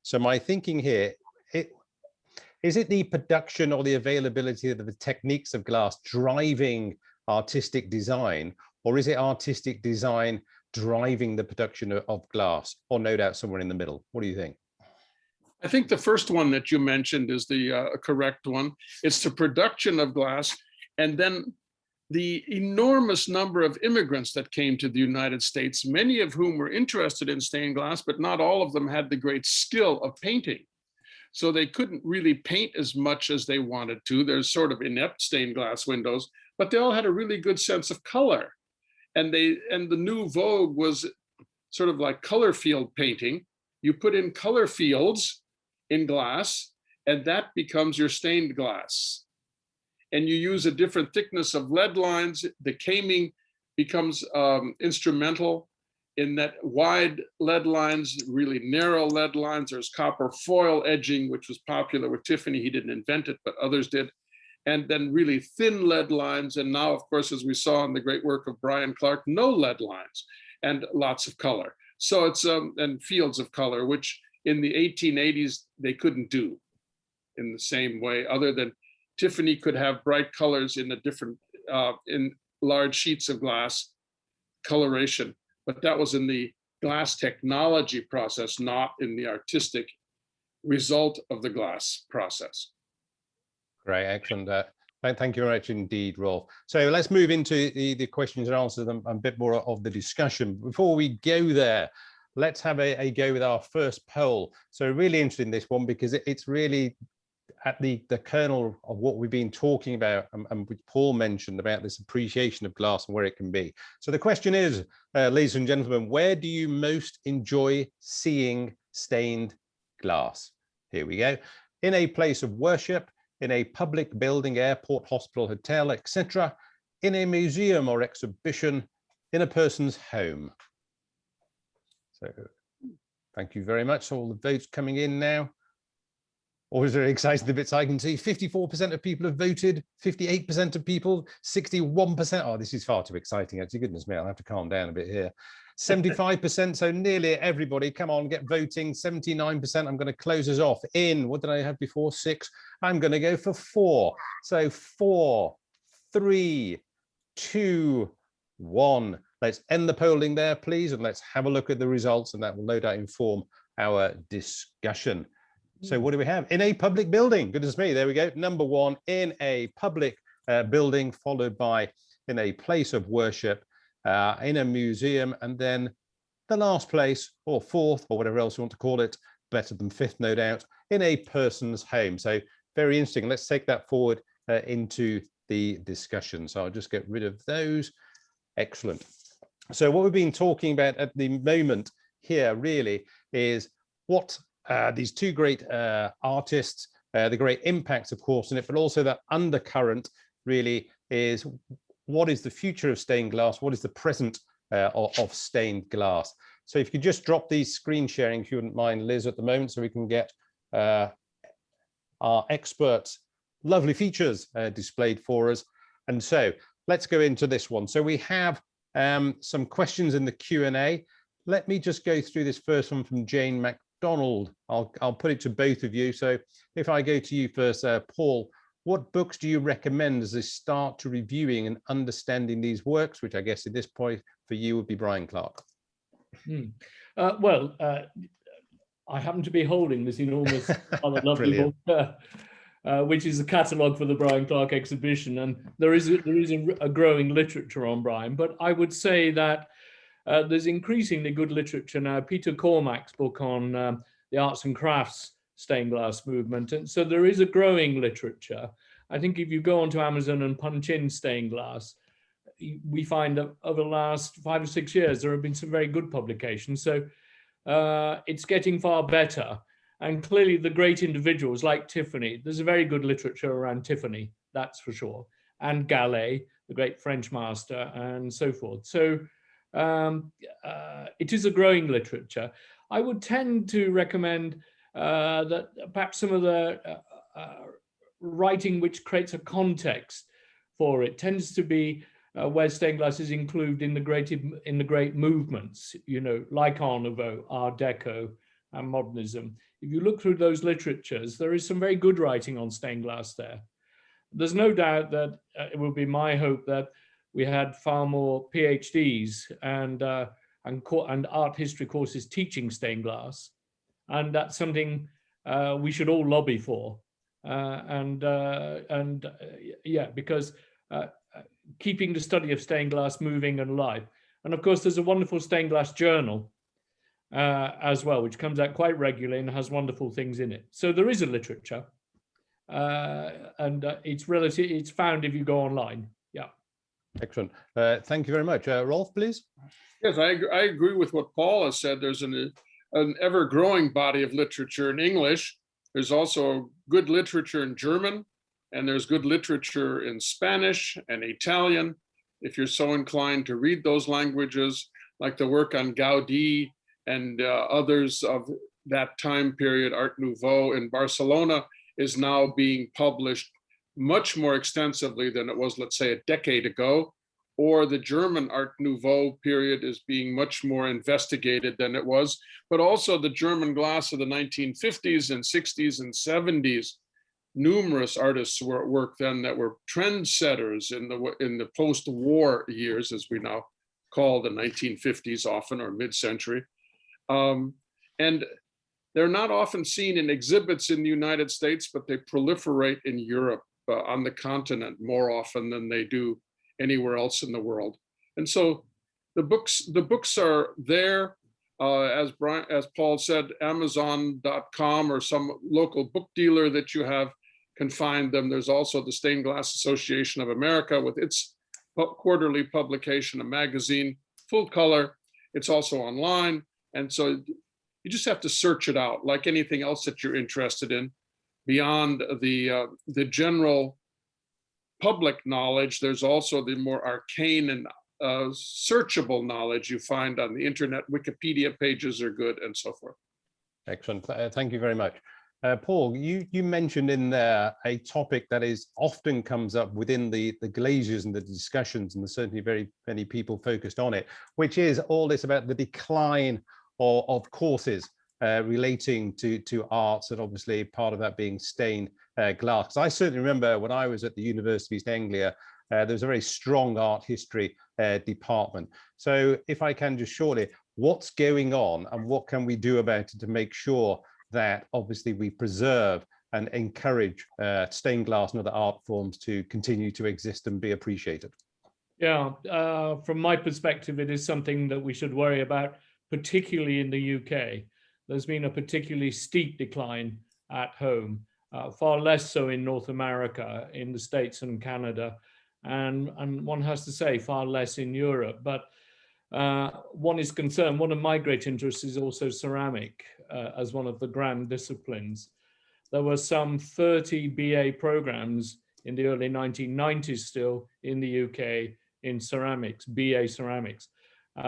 So my thinking here, is it the production or the availability of the techniques of glass driving artistic design, or is it artistic design driving the production of glass, or no doubt somewhere in the middle? What do you think? I think the first one that you mentioned is the correct one. It's the production of glass, and then the enormous number of immigrants that came to the United States, many of whom were interested in stained glass, but not all of them had the great skill of painting. So they couldn't really paint as much as they wanted to. There's sort of inept stained glass windows, but they all had a really good sense of color. And the new vogue was sort of like color field painting. You put in color fields in glass, and that becomes your stained glass. And you use a different thickness of lead lines. The caming becomes instrumental in that wide lead lines, really narrow lead lines. There's copper foil edging, which was popular with Tiffany. He didn't invent it, but others did. And then really thin lead lines. And now, of course, as we saw in the great work of Brian Clarke, no lead lines and lots of color. So it's, and fields of color, which in the 1880s, they couldn't do in the same way, other than Tiffany could have bright colors in a different, in large sheets of glass coloration, but that was in the glass technology process, not in the artistic result of the glass process. Great, excellent. Thank you very much indeed, Rolf. So let's move into the questions and answers and a bit more of the discussion. Before we go there, let's have a go with our first poll. So really interested in this one because it's really at the kernel of what we've been talking about, and which Paul mentioned about this appreciation of glass and where it can be. So the question is, ladies and gentlemen, where do you most enjoy seeing stained glass? Here we go. In a place of worship, in a public building, airport, hospital, hotel, etc., in a museum or exhibition, in a person's home. So thank you very much. All the votes coming in now. Always very exciting, the bits I can see. 54% of people have voted, 58% of people, 61%. Oh, this is far too exciting, actually. Goodness me, I'll have to calm down a bit here. 75%, so nearly everybody. Come on, get voting. 79%. I'm going to close us off in, what did I have before? 6. I'm going to go for 4. So 4, 3, 2, 1. Let's end the polling there, please, and let's have a look at the results, and that will no doubt inform our discussion. So what do we have? In a public building. Goodness me, there we go. Number 1, in a public building, followed by in a place of worship, in a museum, and then the last place, or 4th, or whatever else you want to call it, better than 5th, no doubt, in a person's home. So very interesting. Let's take that forward into the discussion. So I'll just get rid of those. Excellent. So what we've been talking about at the moment here really is what these two great artists, the great impacts, of course, in it, but also that undercurrent really is what is the future of stained glass? What is the present of stained glass? So if you could just drop these screen sharing, if you wouldn't mind, Liz, at the moment, so we can get our experts' lovely features displayed for us. And so let's go into this one. So we have some questions in the Q&A. Let me just go through this first one from Jane MacDonald. I'll put it to both of you. So if I go to you first, Paul, what books do you recommend as they start to reviewing and understanding these works, which I guess at this point for you would be Brian Clarke? I happen to be holding this enormous, rather lovely book, which is a catalogue for the Brian Clarke exhibition, and there is a growing literature on Brian. But I would say that there's increasingly good literature now. Peter Cormack's book on the arts and crafts stained glass movement, and so there is a growing literature. I think if you go onto Amazon and punch in stained glass, we find that over the last 5 or 6 years there have been some very good publications. So it's getting far better. And clearly the great individuals like Tiffany, there's a very good literature around Tiffany, that's for sure, and Gallet, the great French master, and so forth. So it is a growing literature. I would tend to recommend that perhaps some of the writing which creates a context for it tends to be where stained glass is included in the great movements, you know, like Art Nouveau, Art Deco, and modernism. If you look through those literatures, there is some very good writing on stained glass there. There's no doubt that it will be my hope that we had far more PhDs and art history courses teaching stained glass, and that's something we should all lobby for. Because keeping the study of stained glass moving and alive. And of course, there's a wonderful stained glass journal as well, which comes out quite regularly and has wonderful things in it. So there is a literature, and it's found if you go online. Yeah. Excellent. Thank you very much. Rolf, please. Yes, I agree with what Paul has said. There's an ever-growing body of literature in English. There's also good literature in German, and there's good literature in Spanish and Italian, if you're so inclined to read those languages, like the work on Gaudí and others of that time period. Art Nouveau in Barcelona is now being published much more extensively than it was, let's say, a decade ago. Or the German Art Nouveau period is being much more investigated than it was. But also the German glass of the 1950s and 60s and 70s. Numerous artists were at work then that were trendsetters in the post-war years, as we now call the 1950s often, or mid-century. And they're not often seen in exhibits in the United States, but they proliferate in Europe, on the continent, more often than they do anywhere else in the world. And so the books are there. As Paul said, Amazon.com or some local book dealer that you have can find them. There's also the Stained Glass Association of America with its quarterly publication, a magazine, full color. It's also online. And so you just have to search it out like anything else that you're interested in. Beyond the general public knowledge, there's also the more arcane and searchable knowledge you find on the internet. Wikipedia pages are good, and so forth. Excellent. Thank you very much. Paul, you mentioned in there a topic that is often comes up within the glaziers and the discussions, and there's certainly very many people focused on it, which is all this about the decline of courses relating to arts, and obviously part of that being stained glass. I certainly remember when I was at the University of East Anglia, there was a very strong art history department. So if I can just shortly, what's going on and what can we do about it to make sure that obviously we preserve and encourage stained glass and other art forms to continue to exist and be appreciated? Yeah, from my perspective, it is something that we should worry about, particularly in the UK. There's been a particularly steep decline at home, far less so in North America, in the States and Canada, and one has to say far less in Europe. But one is concerned, one of my great interests is also ceramic as one of the grand disciplines. There were some 30 BA programs in the early 1990s still in the UK in ceramics, BA ceramics.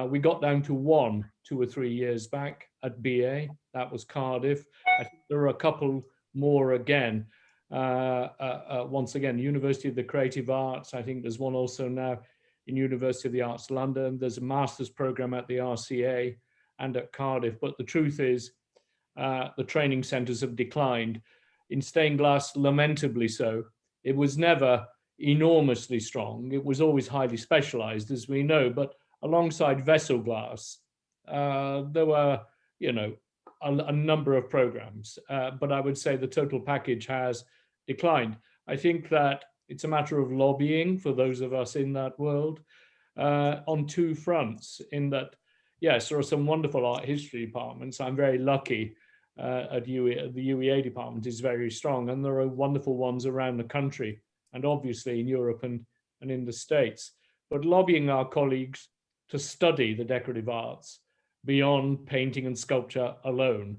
We got down to 1, 2 or 3 years back at BA. That was Cardiff. I think there are a couple more again. Once again, University of the Creative Arts. I think there's one also now in University of the Arts London. There's a master's program at the RCA and at Cardiff. But the truth is, the training centres have declined. In stained glass, lamentably so. It was never enormously strong. It was always highly specialized, as we know, but alongside vessel glass, there were, you know, a number of programs, but I would say the total package has declined. I think that it's a matter of lobbying for those of us in that world on two fronts, in that, yes, there are some wonderful art history departments. I'm very lucky at UE, the UEA department is very strong, and there are wonderful ones around the country, and obviously in Europe and in the States. But lobbying our colleagues to study the decorative arts beyond painting and sculpture alone,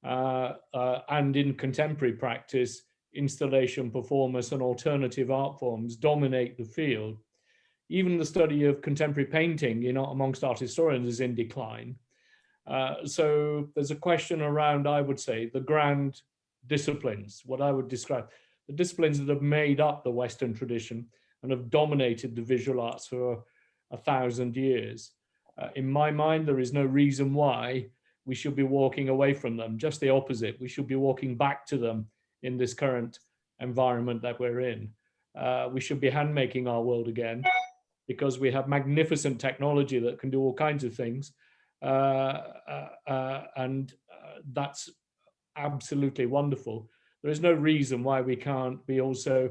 and in contemporary practice, installation, performance, and alternative art forms dominate the field. Even the study of contemporary painting, you know, amongst art historians is in decline. So there's a question around, I would say, the grand disciplines, what I would describe, the disciplines that have made up the Western tradition and have dominated the visual arts for 1,000 years. In my mind, there is no reason why we should be walking away from them. Just the opposite. We should be walking back to them in this current environment that we're in. We should be handmaking our world again, because we have magnificent technology that can do all kinds of things. And that's absolutely wonderful. There is no reason why we can't be also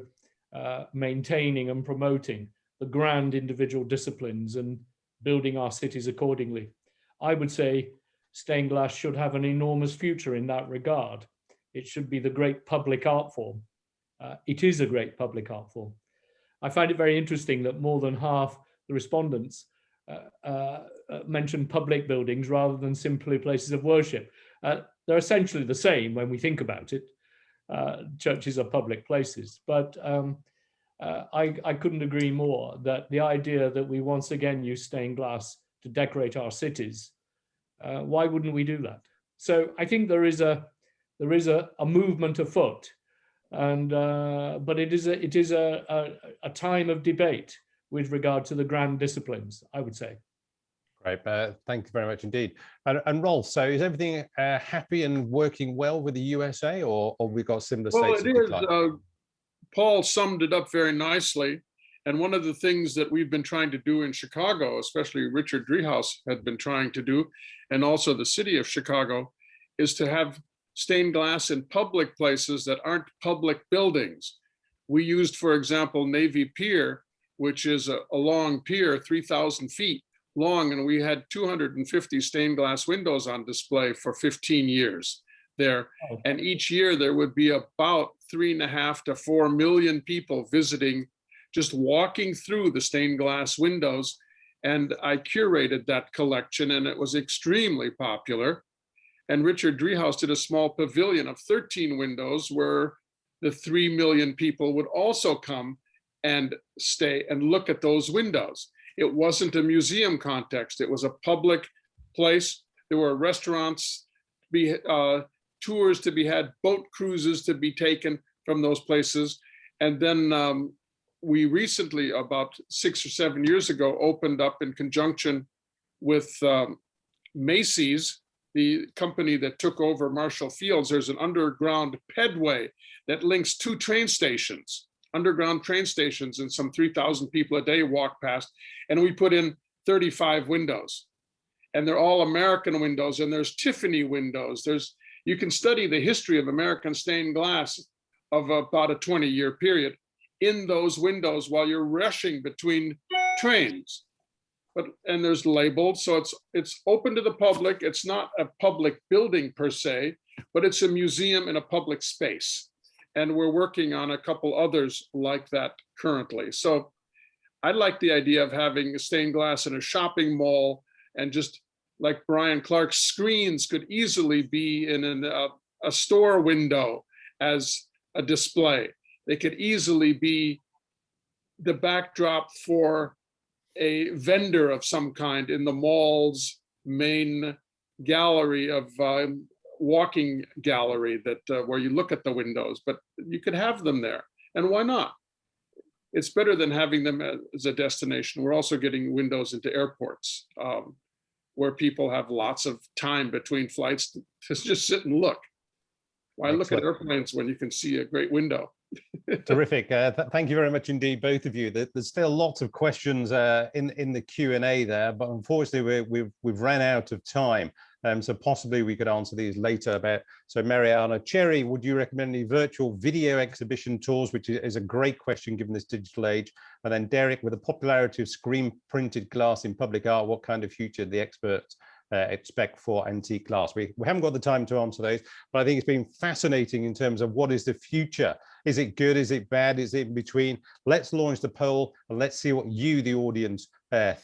maintaining and promoting the grand individual disciplines and building our cities accordingly. I would say stained glass should have an enormous future in that regard. It should be the great public art form. It is a great public art form. I find it very interesting that more than half the respondents mentioned public buildings rather than simply places of worship. They're essentially the same when we think about it. Churches are public places, but I couldn't agree more that the idea that we once again use stained glass to decorate our cities, why wouldn't we do that? So I think there is a movement afoot, and but it is a time of debate with regard to the grand disciplines, I would say. Great, thank you very much indeed. And Rolf, so is everything happy and working well with the USA, or we've got similar states? Well, it is. Paul summed it up very nicely. And one of the things that we've been trying to do in Chicago, especially Richard Driehaus had been trying to do, and also the city of Chicago, is to have stained glass in public places that aren't public buildings. We used, for example, Navy Pier, which is a long pier, 3,000 feet long, and we had 250 stained glass windows on display for 15 years there. Oh. And each year there would be about 3.5 to 4 million people visiting, just walking through the stained glass windows. And I curated that collection, and it was extremely popular. And Richard Driehaus did a small pavilion of 13 windows where the 3 million people would also come and stay and look at those windows. It wasn't a museum context. It was a public place. There were restaurants, tours to be had, boat cruises to be taken from those places. And then we recently, about 6 or 7 years ago, opened up in conjunction with Macy's, the company that took over Marshall Fields. There's an underground pedway that links 2 train stations, underground train stations, and some 3,000 people a day walk past. And we put in 35 windows, and they're all American windows, and there's Tiffany windows. You can study the history of American stained glass of about a 20-year period in those windows while you're rushing between trains. And there's labeled, so it's open to the public. It's not a public building per se, but it's a museum in a public space. And we're working on a couple others like that currently. So I like the idea of having stained glass in a shopping mall, and just like Brian Clarke's screens could easily be in a store window as a display. They could easily be the backdrop for a vendor of some kind in the mall's main gallery of walking gallery that where you look at the windows, but you could have them there. And why not? It's better than having them as a destination. We're also getting windows into airports where people have lots of time between flights to just sit and look. Why look at airplanes when you can see a great window? Terrific. Thank you very much indeed, both of you. There's still lots of questions in the Q&A there, but unfortunately we've ran out of time. So possibly we could answer these later. So Mariana Cherry, would you recommend any virtual video exhibition tours, which is a great question given this digital age? And then Derek, with the popularity of screen printed glass in public art, what kind of future do the experts expect for antique glass? We haven't got the time to answer those, but I think it's been fascinating in terms of what is the future. Is it good? Is it bad? Is it in between? Let's launch the poll and let's see what you, the audience,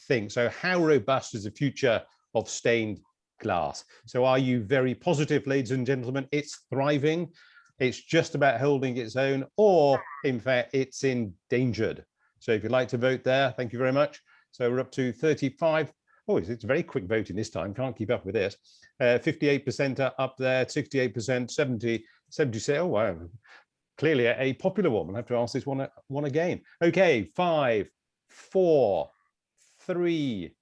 think. So how robust is the future of stained glass? So are you very positive, ladies and gentlemen? It's thriving. It's just about holding its own, or in fact, it's endangered. So if you'd like to vote there, thank you very much. So we're up to 35. Oh, it's very quick voting this time. Can't keep up with this. 58% are up there, 68%, 70. Oh, wow. Clearly a popular one. We'll have to ask this one again. Okay, 5, 4, 3,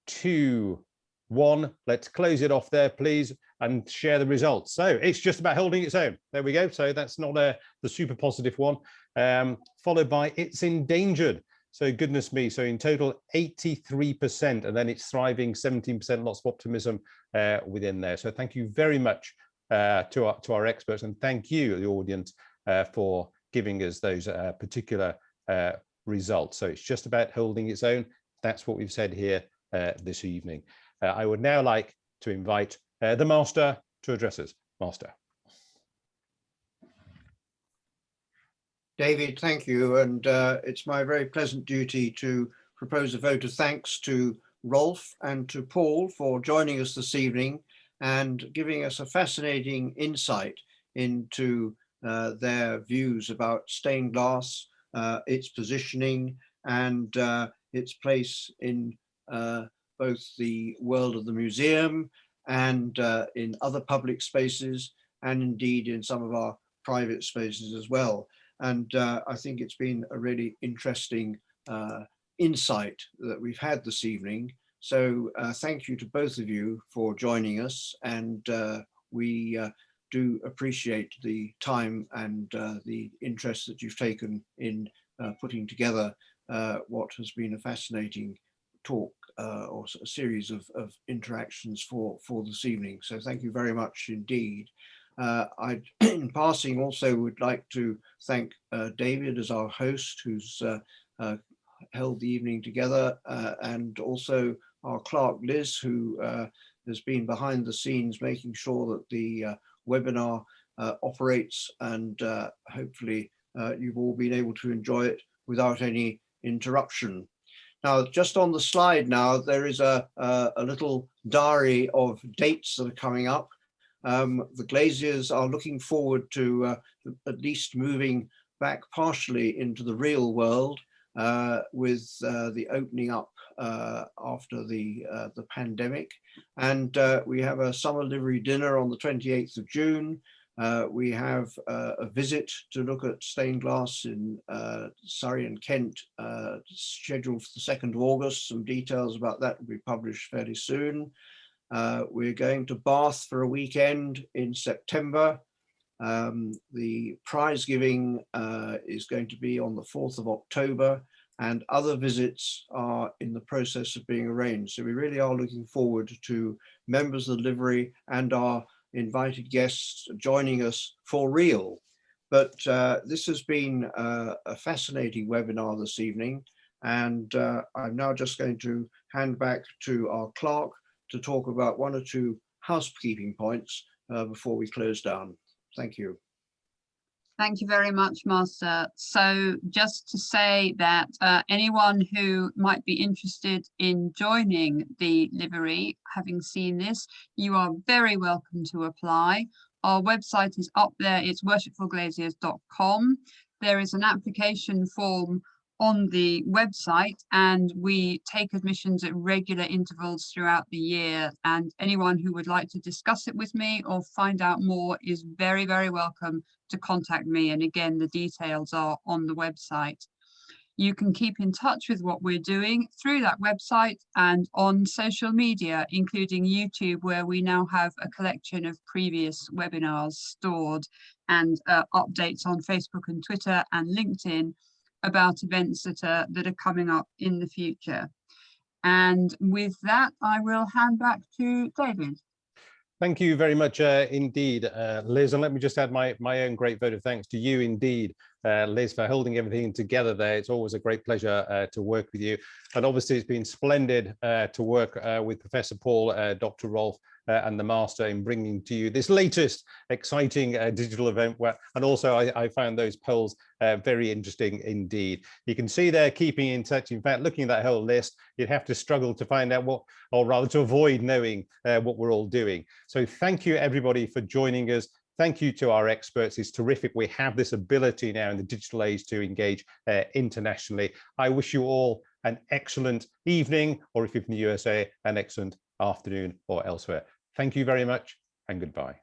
2, 1. Let's close it off there, please, and share the results. So it's just about holding its own. There we go. So that's not the super positive one. Followed by it's endangered. So goodness me. So in total, 83%, and then it's thriving, 17%, lots of optimism within there. So thank you very much to our experts, and thank you, the audience, for giving us those particular results. So it's just about holding its own. That's what we've said here this evening. I would now like to invite the Master to address us. Master. David, thank you. And it's my very pleasant duty to propose a vote of thanks to Rolf and to Paul for joining us this evening and giving us a fascinating insight into their views about stained glass, its positioning and its place in both the world of the museum and in other public spaces, and indeed in some of our private spaces as well. And I think it's been a really interesting insight that we've had this evening. So thank you to both of you for joining us, and we do appreciate the time and the interest that you've taken in putting together what has been a fascinating talk or a series of interactions for this evening. So thank you very much indeed. I, in passing, also would like to thank David as our host, who's held the evening together, and also our clerk Liz, who has been behind the scenes making sure that the webinar operates, and hopefully you've all been able to enjoy it without any interruption. Now, just on the slide now, there is a little diary of dates that are coming up. The Glaziers are looking forward to at least moving back partially into the real world with the opening up after the pandemic. And we have a summer livery dinner on the 28th of June. We have a visit to look at stained glass in Surrey and Kent, scheduled for the 2nd of August. Some details about that will be published fairly soon. We're going to Bath for a weekend in September. The prize giving is going to be on the 4th of October, and other visits are in the process of being arranged. So we really are looking forward to members of the livery and our invited guests joining us for real. But this has been a fascinating webinar this evening, and I'm now just going to hand back to our clerk to talk about one or two housekeeping points before we close down. Thank you. Thank you very much, Master. So just to say that anyone who might be interested in joining the livery, having seen this, you are very welcome to apply. Our website is up there. It's worshipfulglaziers.com. There is an application form on the website, and we take admissions at regular intervals throughout the year, and anyone who would like to discuss it with me or find out more is very, very welcome to contact me. And again, the details are on the website. You can keep in touch with what we're doing through that website and on social media, including YouTube, where we now have a collection of previous webinars stored, and updates on Facebook and Twitter and LinkedIn about events that are coming up in the future. And with that, I will hand back to David. Thank you very much indeed, Liz. And let me just add my own great vote of thanks to you indeed, Liz, for holding everything together there. It's always a great pleasure to work with you. And obviously it's been splendid to work with Professor Paul, Dr. Rolf, and the Master in bringing to you this latest exciting digital event. And also I found those polls very interesting indeed. You can see they're keeping in touch. In fact, looking at that whole list, you'd have to struggle to find out what, or rather to avoid knowing what we're all doing. So thank you everybody for joining us. Thank you to our experts. It's terrific. We have this ability now in the digital age to engage internationally. I wish you all an excellent evening, or if you're from the USA, an excellent afternoon or elsewhere. Thank you very much and goodbye.